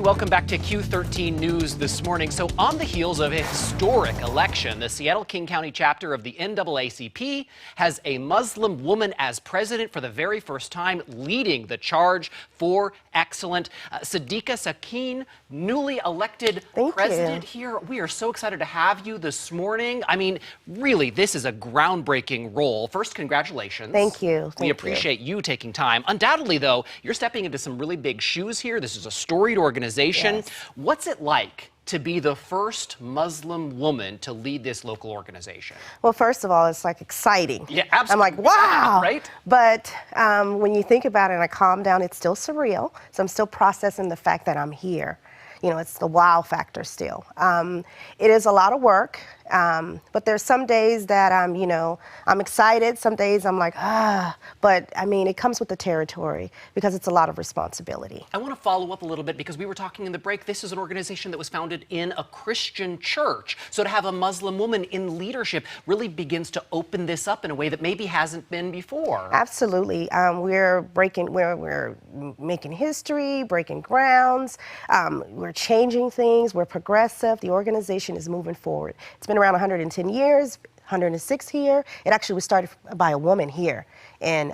welcome back to Q13 News this morning. So on the heels of a historic election, the Seattle-King County chapter of the NAACP has a Muslim woman as president for the very first time, leading the charge for excellent. Sadiqa Sakin, newly elected president here. We are so excited to have you this morning. I mean, really, this is a groundbreaking role. First, congratulations. Thank you. We appreciate you taking time. Undoubtedly, though, you're stepping into some really big shoes here. This is a storied organization. Yes. What's it like to be the first Muslim woman to lead this local organization? Well, first of all, it's like exciting. Yeah, absolutely. I'm like, wow. Right? But when you think about it and I calm down, it's still surreal. So I'm still processing the fact that I'm here. You know, it's the wow factor still. It is a lot of work, but there's some days that I'm excited. Some days I'm like, but I mean, it comes with the territory because it's a lot of responsibility. I want to follow up a little bit because we were talking in the break. This is an organization that was founded in a Christian church. So to have a Muslim woman in leadership really begins to open this up in a way that maybe hasn't been before. Absolutely. We're making history, breaking grounds. We're changing things. We're progressive. The organization is moving forward. It's been around 110 years, 106 here. It actually was started by a woman here in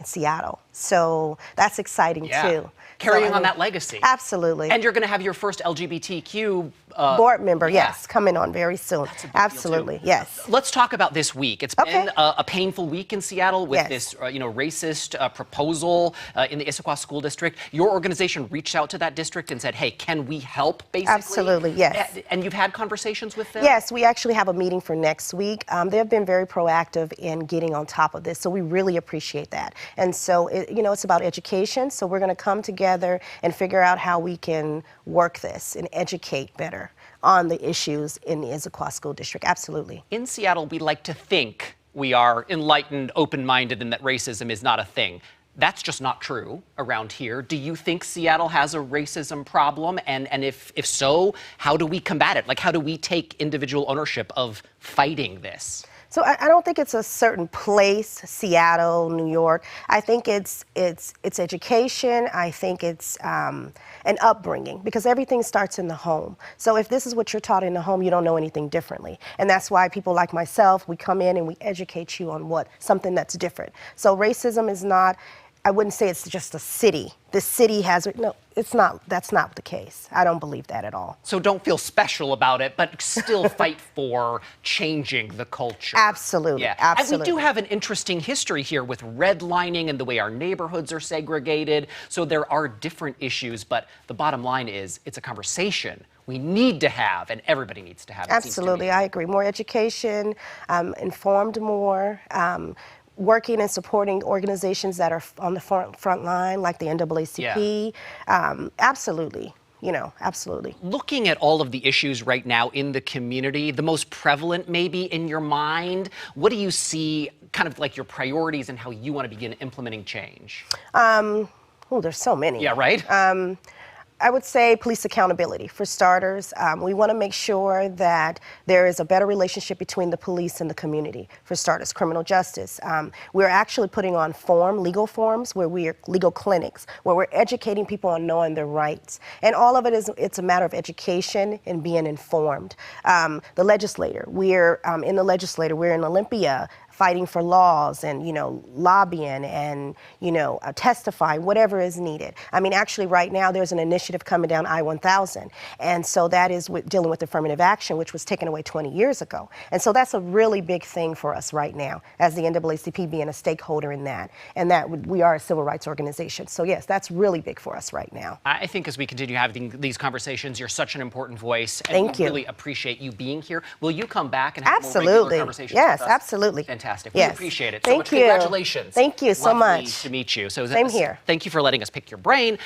Seattle. So that's exciting too. Carrying on that legacy. Absolutely. And you're going to have your first LGBTQ board member, yes, coming on very soon. That's a big Absolutely, deal too. yes. Let's talk about this week. It's been a painful week in Seattle with this, racist proposal in the Issaquah School District. Your organization reached out to that district and said, hey, can we help, basically? Absolutely, yes. And you've had conversations with them? Yes, we actually have a meeting for next week. They've been very proactive in getting on top of this, so we really appreciate that. And so, it's about education, so we're going to come together and figure out how we can work this and educate better on the issues in the Issaquah School District. Absolutely. In Seattle, we like to think we are enlightened, open-minded, and that racism is not a thing. That's just not true around here. Do you think Seattle has a racism problem? And if so, how do we combat it? Like, how do we take individual ownership of fighting this? So I don't think it's a certain place, Seattle, New York. I think it's education. I think it's an upbringing, because everything starts in the home. So if this is what you're taught in the home, you don't know anything differently. And that's why people like myself, we come in and we educate you on something that's different. So racism is not, I wouldn't say it's just a city. The city has it. No, it's not. That's not the case. I don't believe that at all. So don't feel special about it, but still fight for changing the culture. Absolutely. Yeah. Absolutely. And we do have an interesting history here with redlining and the way our neighborhoods are segregated. So there are different issues, but the bottom line is it's a conversation we need to have, and everybody needs to have. Absolutely. I agree. More education, informed more. Working and supporting organizations that are on the front line, like the NAACP. Absolutely, absolutely. Looking at all of the issues right now in the community, the most prevalent maybe in your mind, what do you see kind of like your priorities and how you want to begin implementing change? There's so many. Yeah, right? I would say police accountability, for starters. We want to make sure that there is a better relationship between the police and the community, for starters. Criminal justice. We're actually putting on legal forms, legal clinics, where we're educating people on knowing their rights. And all of it's a matter of education and being informed. The legislator, we're in Olympia, fighting for laws and, lobbying and, testifying, whatever is needed. I mean, actually right now there's an initiative coming down I-1000. And so that is dealing with affirmative action, which was taken away 20 years ago. And so that's a really big thing for us right now, as the NAACP being a stakeholder in that. And we are a civil rights organization. So yes, that's really big for us right now. I think as we continue having these conversations, you're such an important voice. And Thank you. Really appreciate you being here. Will you come back and have more regular conversations Yes, with us? absolutely. Fantastic. Yes. We appreciate it. Thank so much. you. Congratulations. Thank you so Lovely much. to meet you. So Same here. Thank you for letting us pick your brain.